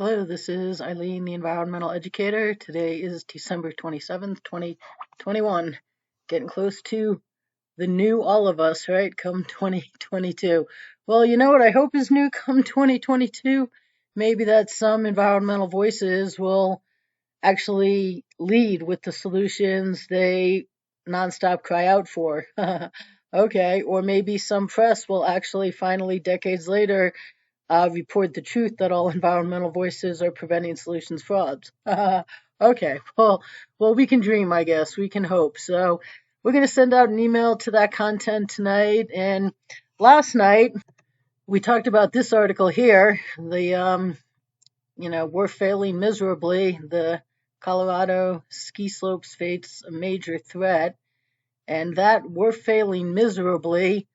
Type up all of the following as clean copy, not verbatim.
Hello, this is Eileen, the environmental educator. Today is December 27th, 2021. Getting close to the new all of us, right? Come 2022. Well, you know what I hope is new come 2022? Maybe that some environmental voices will actually lead with the solutions they nonstop cry out for. Okay, or maybe some press will actually finally, decades later, report the truth that all environmental voices are preventing solutions frauds. Okay, well, we can dream, I guess. We can hope. So we're going to send out an email to that content tonight. And last night, we talked about this article here. We're failing miserably. The Colorado ski slopes face a major threat. And that we're failing miserably,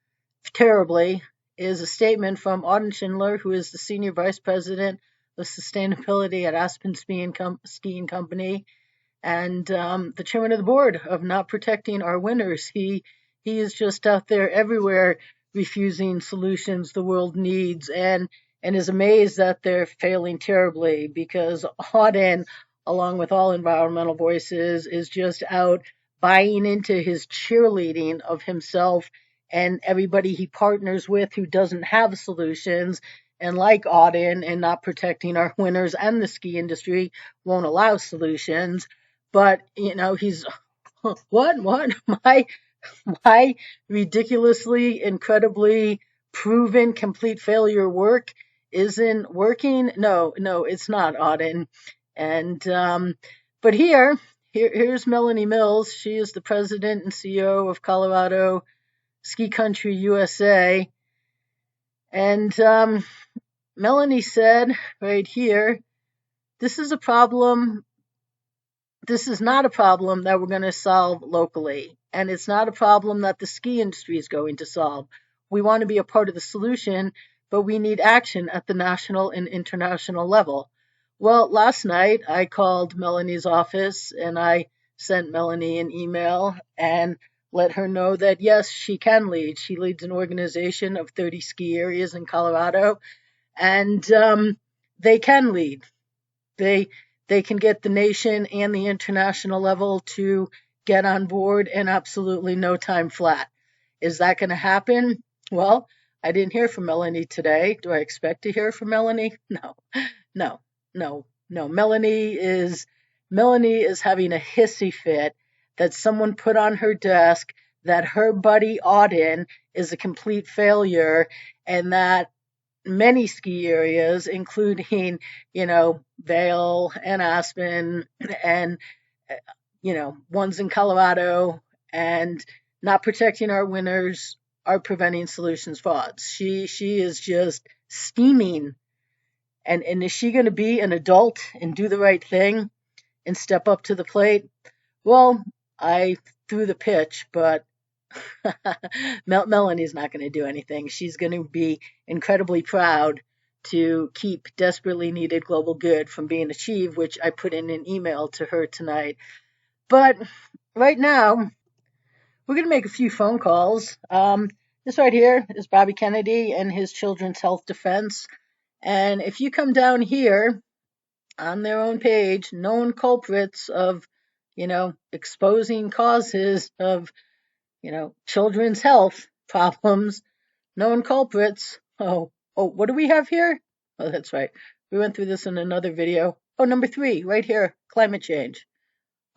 terribly, is a statement from Auden Schindler, who is the Senior Vice President of Sustainability at Aspen Skiing Company, and the Chairman of the Board of Not Protecting Our Winners. He is just out there everywhere refusing solutions the world needs, and is amazed that they're failing terribly, because Auden, along with all environmental voices, is just out buying into his cheerleading of himself and everybody he partners with who doesn't have solutions. And like Auden and Not Protecting Our Winners and the ski industry won't allow solutions. But, he's, what? My ridiculously, incredibly proven complete failure work isn't working? No, it's not, Auden. And, but here's Melanie Mills. She is the president and CEO of Colorado Ski Country USA. And Melanie said right here, this is not a problem that we're going to solve locally. And it's not a problem that the ski industry is going to solve. We want to be a part of the solution, but we need action at the national and international level. Well, last night I called Melanie's office and I sent Melanie an email and let her know that, yes, she can lead. She leads an organization of 30 ski areas in Colorado, and they can lead. They can get the nation and the international level to get on board in absolutely no time flat. Is that going to happen? Well, I didn't hear from Melanie today. Do I expect to hear from Melanie? No. Melanie is having a hissy fit that someone put on her desk, that her buddy Auden is a complete failure, and that many ski areas, including, Vail and Aspen and, ones in Colorado, and Not Protecting Our Winners, are preventing solutions frauds. She is just steaming. And is she going to be an adult and do the right thing and step up to the plate? Well, I threw the pitch, but Melanie's not going to do anything. She's going to be incredibly proud to keep desperately needed global good from being achieved, which I put in an email to her tonight. But right now, we're going to make a few phone calls. This right here is Bobby Kennedy and his Children's Health Defense. And if you come down here on their own page, known culprits of, exposing causes of, children's health problems, known culprits. Oh, what do we have here? Oh, that's right. We went through this in another video. Oh, number 3, right here, climate change.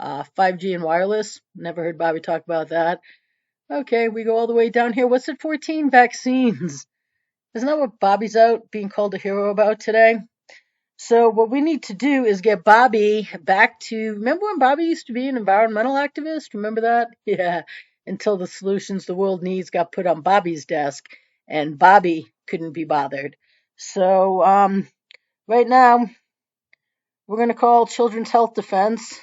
5G and wireless. Never heard Bobby talk about that. Okay, we go all the way down here. What's at 14? Vaccines. Isn't that what Bobby's out being called a hero about today? So what we need to do is get Bobby back to, remember when Bobby used to be an environmental activist? Remember that? Yeah, until the solutions the world needs got put on Bobby's desk and Bobby couldn't be bothered. So right now, we're going to call Children's Health Defense.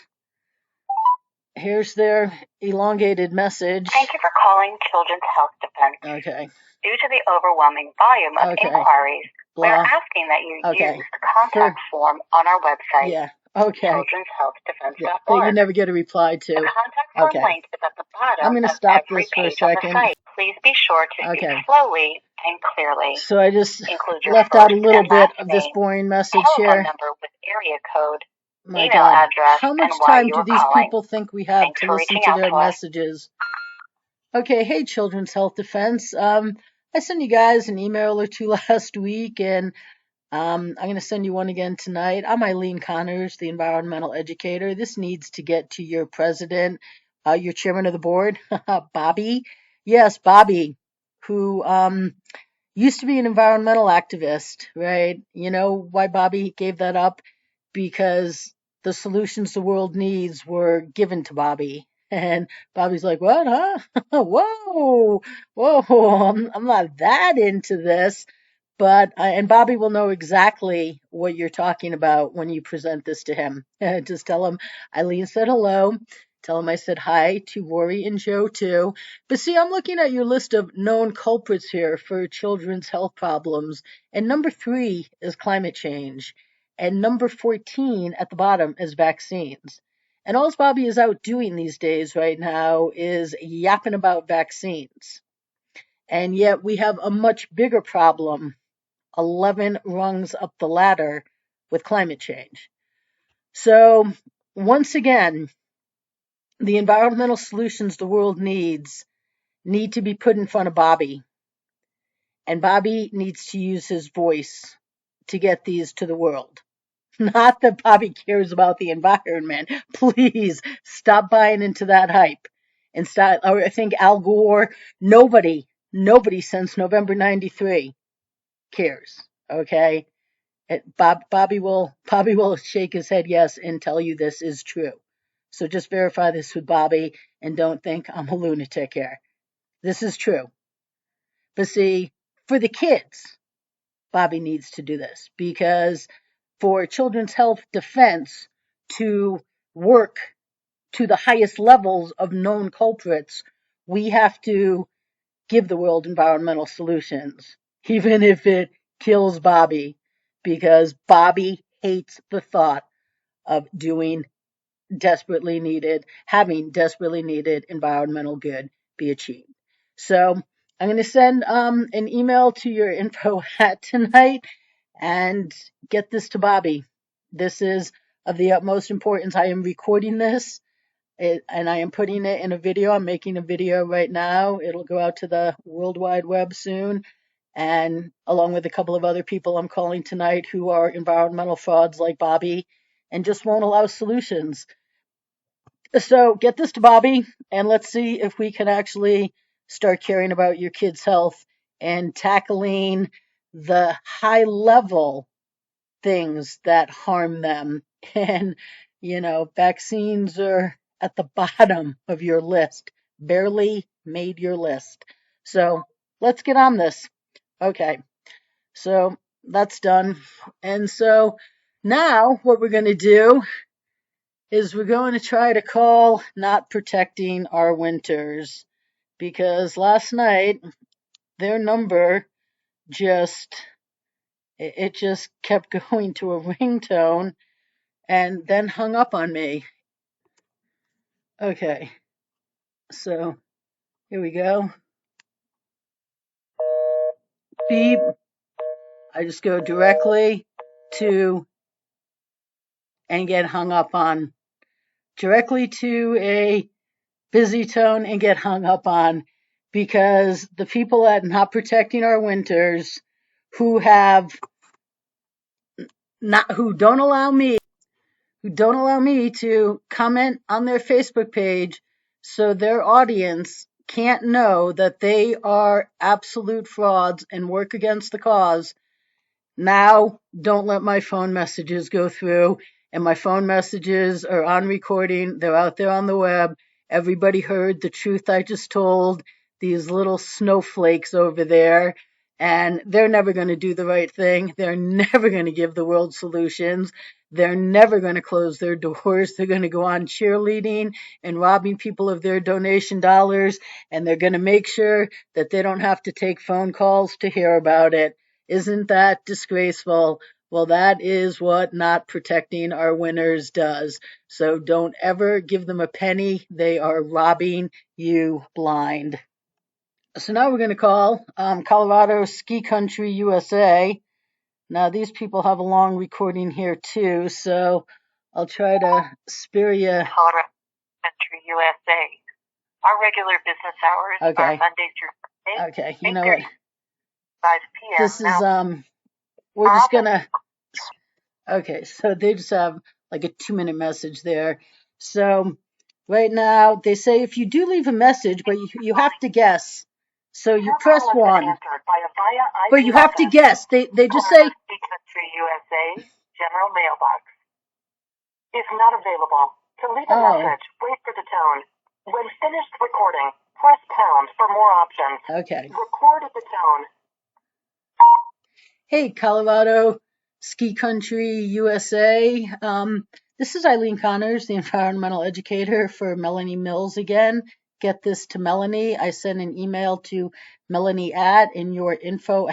Here's their elongated message. Thank you for calling Children's Health Defense. Okay. Due to the overwhelming volume of inquiries, we're asking that you use the contact form on our website. Yeah. Okay. children'shealthdefense.org. That you never get a reply to. The contact form link is at the bottom I'm going to of stop every this for a page on the second. site. Please be sure to speak slowly and clearly. So I just include your left first out a little and bit last of this name, boring message telephone here. number with area code, My email God, address, how much and why time you do are these calling. people think we have Thanks to for listen reaching to out their to us. messages? Okay, hey, Children's Health Defense. I sent you guys an email or two last week, and I'm going to send you one again tonight. I'm Eileen Connors, the environmental educator. This needs to get to your president, your chairman of the board, Bobby. Yes, Bobby, who used to be an environmental activist, right? You know why Bobby gave that up? Because the solutions the world needs were given to Bobby. And Bobby's like, what, huh? Whoa, I'm not that into this. But, and Bobby will know exactly what you're talking about when you present this to him. Just tell him Eileen said hello. Tell him I said hi to Rory and Joe too. But see, I'm looking at your list of known culprits here for children's health problems. And number 3 is climate change. And number 14 at the bottom is vaccines. And all Bobby is out doing these days right now is yapping about vaccines. And yet we have a much bigger problem 11 rungs up the ladder with climate change. So once again, the environmental solutions the world needs need to be put in front of Bobby. And Bobby needs to use his voice to get these to the world. Not that Bobby cares about the environment. Please stop buying into that hype. And stop, or I think Al Gore, nobody since November 93 cares. Okay? Bobby will shake his head yes and tell you this is true. So just verify this with Bobby and don't think I'm a lunatic here. This is true. But see, for the kids, Bobby needs to do this because for Children's Health Defense to work to the highest levels of known culprits, we have to give the world environmental solutions, even if it kills Bobby, because Bobby hates the thought of having desperately needed environmental good be achieved. So I'm going to send an email to your info hat tonight and get this to Bobby. This is of the utmost importance. I am recording this and I am putting it in a video. I'm making a video right now. It'll go out to the World Wide Web soon. And along with a couple of other people I'm calling tonight who are environmental frauds like Bobby and just won't allow solutions. So get this to Bobby and let's see if we can actually start caring about your kids' health and tackling the high level things that harm them. And, vaccines are at the bottom of your list, barely made your list. So let's get on this. Okay, so that's done. And so now what we're going to do is we're going to try to call not protecting our winters because last night their number just kept going to a ringtone and then hung up on me. Okay, so here we go. Beep. I just go directly to and get hung up on. Directly to a busy tone and get hung up on because the people at Not Protecting Our Winters who don't allow me to comment on their Facebook page so their audience can't know that they are absolute frauds and work against the cause. Now, don't let my phone messages go through. And my phone messages are on recording. They're out there on the web. Everybody heard the truth I just told. These little snowflakes over there. And they're never going to do the right thing. They're never going to give the world solutions. They're never going to close their doors. They're going to go on cheerleading and robbing people of their donation dollars. And they're going to make sure that they don't have to take phone calls to hear about it. Isn't that disgraceful? Well, that is what not protecting our winters does. So don't ever give them a penny. They are robbing you blind. So now we're going to call Colorado Ski Country, USA. Now, these people have a long recording here, too, so I'll try to spare you. Colorado Country, USA. Our regular business hours are Monday through Friday. Okay, you know what? 5 p.m. This is, we're just going to, okay, so they just have like a 2-minute message there. So right now, they say if you do leave a message, but you have to guess. So you press 1. But you have to guess. They just say Country, USA, general mailbox. If not available, to leave a message, wait for the tone. When finished recording, press pound for more options. Okay. Record at the tone. Hey, Colorado Ski Country, USA. This is Eileen Connors, the environmental educator for Melanie Mills again. Get this to Melanie. I sent an email to Melanie in your info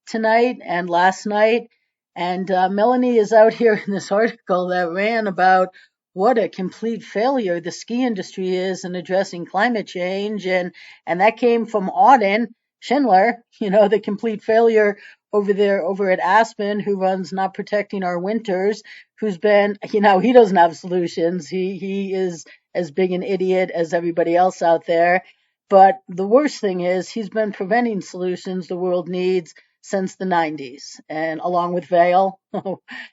tonight and last night. And Melanie is out here in this article that ran about what a complete failure the ski industry is in addressing climate change. And that came from Auden Schindler, the complete failure over there over at Aspen, who runs Not Protecting Our Winters, who's been, he doesn't have solutions. He is as big an idiot as everybody else out there. But the worst thing is he's been preventing solutions the world needs since the 90s, and along with Vail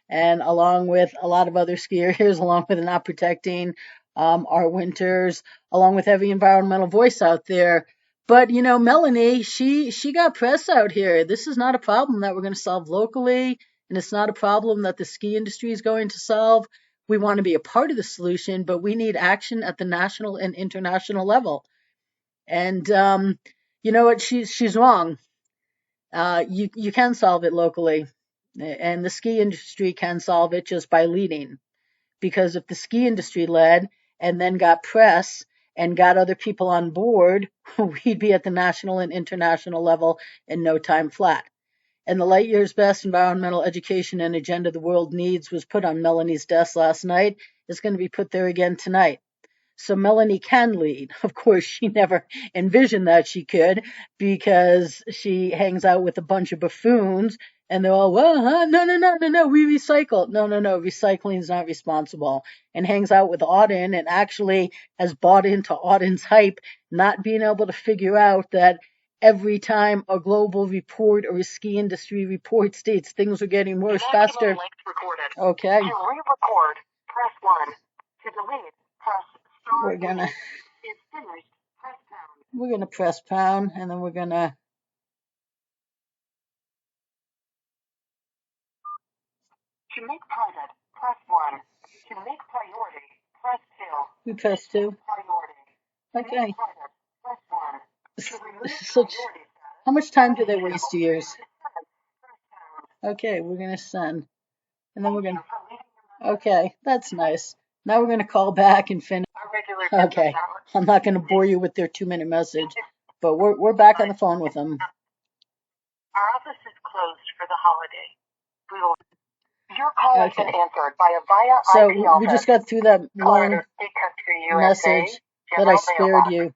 and along with a lot of other skiers, along with Not Protecting Our Winters, along with every environmental voice out there. But, Melanie, she got press out here. This is not a problem that we're going to solve locally, and it's not a problem that the ski industry is going to solve. We want to be a part of the solution, but we need action at the national and international level. And you know what? She's wrong. You can solve it locally, and the ski industry can solve it just by leading. Because if the ski industry led and then got press and got other people on board, we'd be at the national and international level in no time flat. And the light years best environmental education and agenda the world needs was put on Melanie's desk last night. It's going to be put there again tonight. So Melanie can lead. Of course, she never envisioned that she could, because she hangs out with a bunch of buffoons and they're all, well, no, we recycle. No, recycling is not responsible. And hangs out with Auden and actually has bought into Auden's hype, not being able to figure out that every time a global report or a ski industry report states things are getting worse faster. Okay. To re-record, press 1. To delete, press we're gonna press pound, and then we're gonna to make private, press 1. To make priority, press 2. We press 2. Priority. Okay. Private, press 1. Such. How much time do they waste, years? Okay, we're gonna send, and then we're gonna. Okay, that's nice. Now we're gonna call back and finish. Okay, I'm not gonna bore you with their 2-minute message, but we're back on the phone with them. Our office is closed for the holiday. Your call has been answered by a via IP So we just got through that long message that I spared you.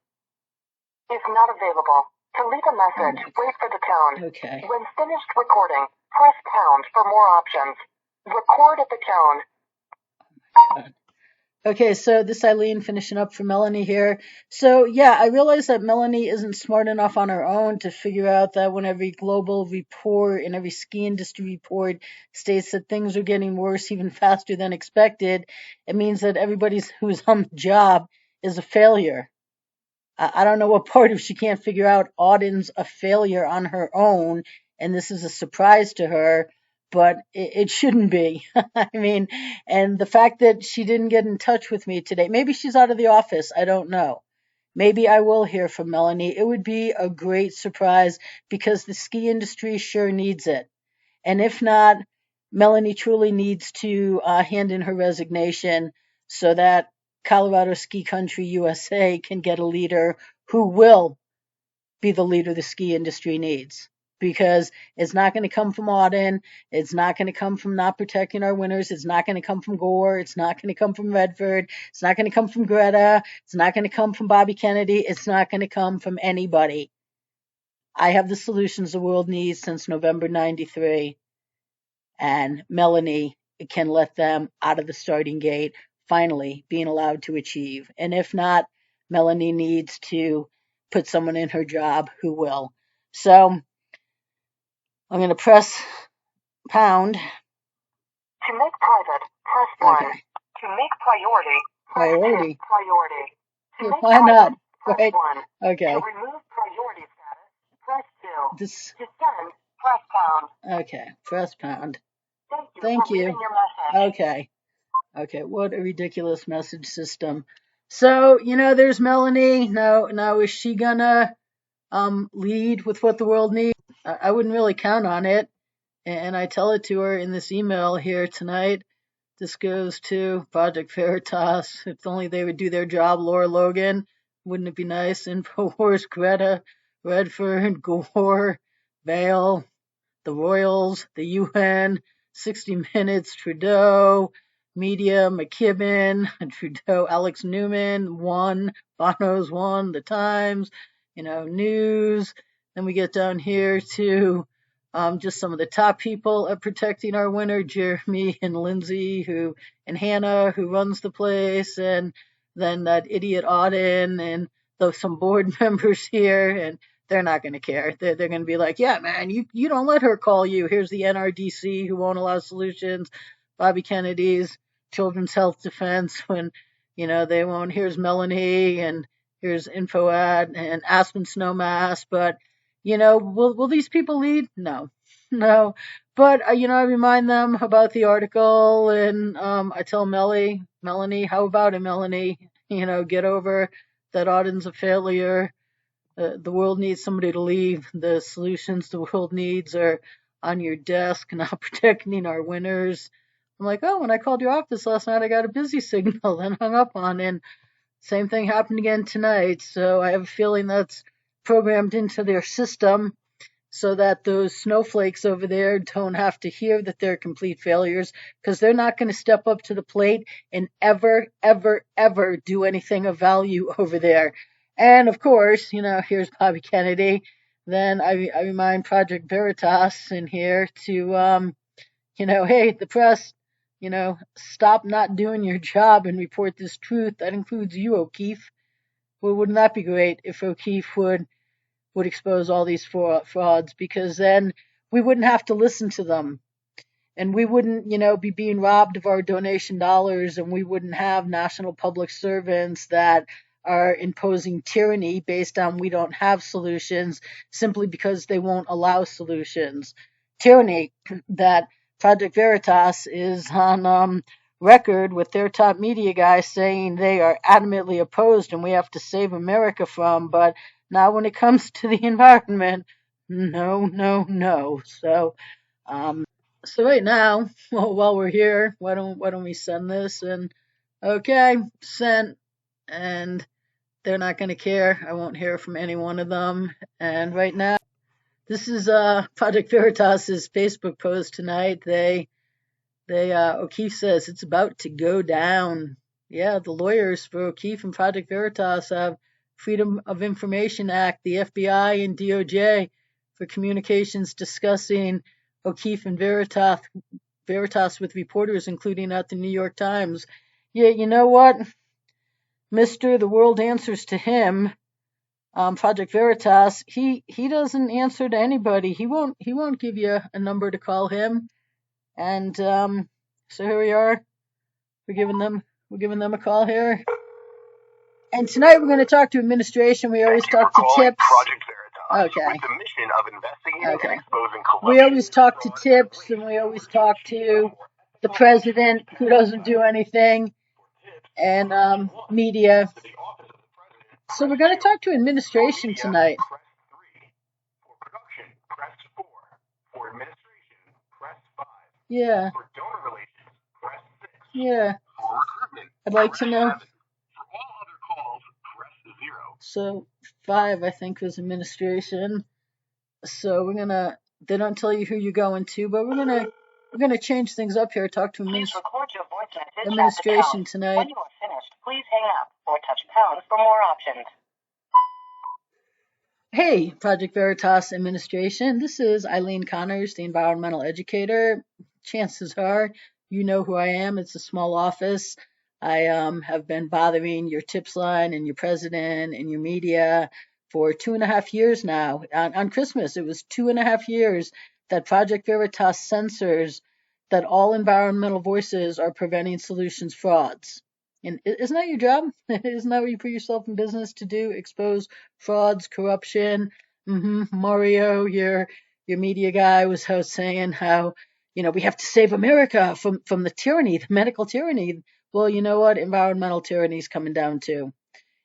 If not available, to leave a message, wait for the tone. Okay. When finished recording, press pound for more options. Record at the tone. Okay, so this Eileen finishing up for Melanie here. So yeah, I realize that Melanie isn't smart enough on her own to figure out that when every global report and every ski industry report states that things are getting worse even faster than expected, it means that everybody who's on the job is a failure. I don't know what part of she can't figure out Auden's a failure on her own, and this is a surprise to her, but it shouldn't be. I mean, and the fact that she didn't get in touch with me today, maybe she's out of the office, I don't know. Maybe I will hear from Melanie. It would be a great surprise because the ski industry sure needs it. And if not, Melanie truly needs to hand in her resignation so that Colorado Ski Country, USA can get a leader who will be the leader the ski industry needs. because it's not going to come from Auden. It's not going to come from not protecting our winters. It's not going to come from Gore. It's not going to come from Redford. It's not going to come from Greta. It's not going to come from Bobby Kennedy. It's not going to come from anybody. I have the solutions the world needs since November 93, and Melanie can let them out of the starting gate, finally being allowed to achieve. And if not, Melanie needs to put someone in her job who will. So I'm going to press pound. To make private, press 1. Okay. To make priority, press 2. Priority. To Yeah, make why private, not? press Right? 1. Okay. To remove priority status, press 2. This. To send, press pound. Okay. Press pound. Thank you for leaving your message. Okay. Okay. What a ridiculous message system. So, there's Melanie. Now is she gonna lead with what the world needs? I wouldn't really count on it. And I tell it to her in this email here tonight. This goes to Project Veritas. If only they would do their job, Laura Logan. Wouldn't it be nice? InfoWars, Greta, Redford, Gore, Vale, the Royals, the UN, 60 Minutes, Trudeau, Media, McKibben, Trudeau, Alex Newman, one, Bono's one, The Times, news. Then we get down here to just some of the top people at protecting our winter, Jeremy and Lindsay, and Hannah, who runs the place, and then that idiot Auden, and some board members here, and they're not going to care. They're going to be like, yeah, man, you don't let her call you. Here's the NRDC who won't allow solutions. Bobby Kennedy's Children's Health Defense when, they won't. Here's Melanie, and here's InfoAd and Aspen Snowmass. But, will these people lead? No. No. But, I remind them about the article, and I tell Melanie, how about it, Melanie? Get over that Auden's a failure. The world needs somebody to lead. The solutions the world needs are on your desk, not protecting our winners. I'm like, oh, when I called your office last night, I got a busy signal, then hung up on, and same thing happened again tonight. So I have a feeling that's programmed into their system so that those snowflakes over there don't have to hear that they're complete failures, because they're not going to step up to the plate and ever, ever, ever do anything of value over there. And of course, here's Bobby Kennedy. Then I remind Project Veritas in here to, hey, the press, stop not doing your job and report this truth. That includes you, O'Keefe. Well, wouldn't that be great if O'Keefe would expose all these frauds, because then we wouldn't have to listen to them, and we wouldn't, be being robbed of our donation dollars, and we wouldn't have national public servants that are imposing tyranny based on we don't have solutions simply because they won't allow solutions. Tyranny that Project Veritas is on record with their top media guys saying they are adamantly opposed and we have to save America from, but not when it comes to the environment. No, no, no. So right now, while we're here, why don't we send this? And okay, sent, and they're not going to care. I won't hear from any one of them. And right now, this is Project Veritas's Facebook post tonight. They O'Keefe says it's about to go down. Yeah, the lawyers for O'Keefe and Project Veritas have Freedom of Information Act, the FBI and DOJ for communications discussing O'Keefe and Veritas with reporters, including at the New York Times. Yeah, you know what, Mister, the world answers to him. Project Veritas, he doesn't answer to anybody. He won't give you a number to call him. And so here we are. We're giving them a call here. And tonight we're going to talk to administration. We always talk to tips. Okay. With the mission of investigating and exposing corruption. We always talk to tips, and we always talk to the president, who doesn't do anything, and media. So we're going to talk to administration tonight. Press 3. For production, press 4. For administration, press 5. Yeah. For donor relations, press 6. Yeah. For recruitment, I'd like to know. 7. For all other calls, press 0. So 5, I think, was administration. So they don't tell you who you're going to, but we're gonna change things up here. Talk to Please record your voice message administration at the tonight. When you are finished, please hang up or touch pound for more options. Hey, Project Veritas administration. This is Eileen Connors, the environmental educator. Chances are you know who I am. It's a small office. I have been bothering your tips line and your president and your media for 2.5 years now. On Christmas, it was 2.5 years that Project Veritas censors that all environmental voices are preventing solutions frauds. And isn't that your job? Isn't that what you put yourself in business to do? Expose frauds, corruption. Mario, your media guy, was out saying how we have to save America from the tyranny, the medical tyranny. Well, you know what? Environmental tyranny is coming down too,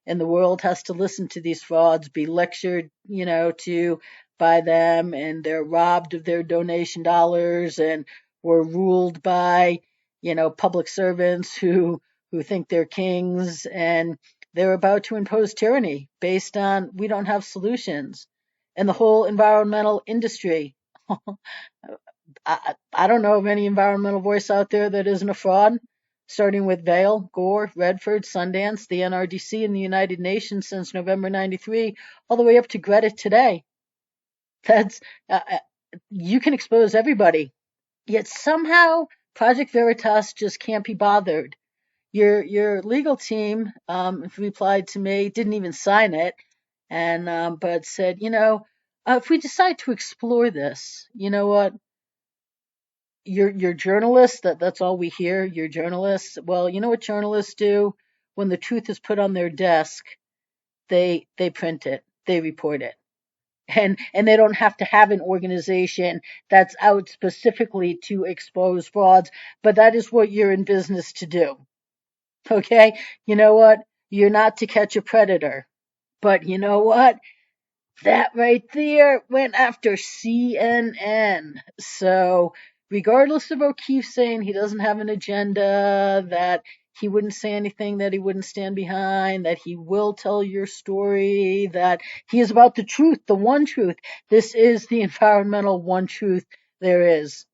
and the world has to listen to these frauds, be lectured, to by them, and they're robbed of their donation dollars, and we're ruled by, public servants who think they're kings, and they're about to impose tyranny based on we don't have solutions. And the whole environmental industry. I don't know of any environmental voice out there that isn't a fraud, starting with Vail, Gore, Redford, Sundance, the NRDC, and the United Nations since November '93, all the way up to Greta today. That's you can expose everybody, yet somehow Project Veritas just can't be bothered. Your legal team replied to me, didn't even sign it, and but said, if we decide to explore this, you know what? You're journalists. That's all we hear. You're journalists. Well, you know what journalists do when the truth is put on their desk? They print it. They report it. And they don't have to have an organization that's out specifically to expose frauds, but that is what you're in business to do. Okay? You know what? You're not to catch a predator. But you know what? That right there went after CNN. So, regardless of O'Keefe saying he doesn't have an agenda, that he wouldn't say anything that he wouldn't stand behind, that he will tell your story, that he is about the truth, the one truth. This is the environmental one truth there is.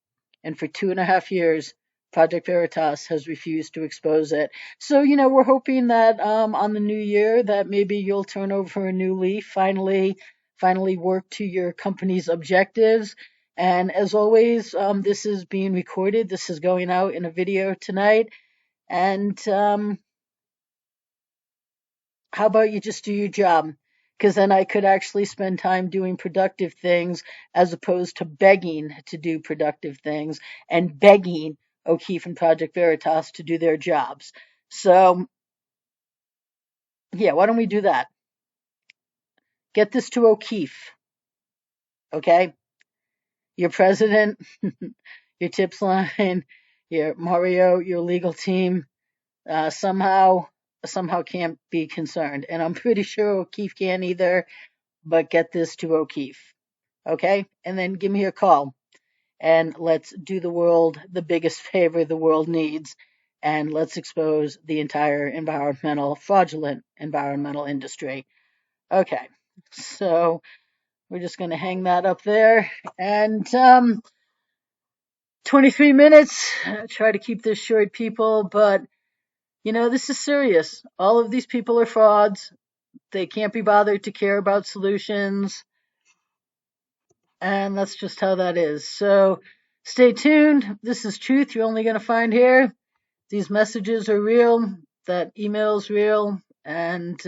And for 2.5 years, Project Veritas has refused to expose it. So, we're hoping that on the new year that maybe you'll turn over a new leaf, finally work to your company's objectives. And as always, this is being recorded. This is going out in a video tonight. And how about you just do your job? Because then I could actually spend time doing productive things as opposed to begging to do productive things and begging O'Keefe and Project Veritas to do their jobs. So, yeah, why don't we do that? Get this to O'Keefe, okay? Your president, your tips line, your Mario, your legal team, somehow can't be concerned. And I'm pretty sure O'Keefe can't either, but get this to O'Keefe. Okay? And then give me a call. And let's do the world the biggest favor the world needs. And let's expose the entire fraudulent environmental industry. Okay. So we're just going to hang that up there. And 23 minutes. Try to keep this short, people, but this is serious. All of these people are frauds. They can't be bothered to care about solutions. And that's just how that is. So stay tuned. This is truth you're only going to find here. These messages are real. That email's real. And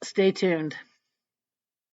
stay tuned.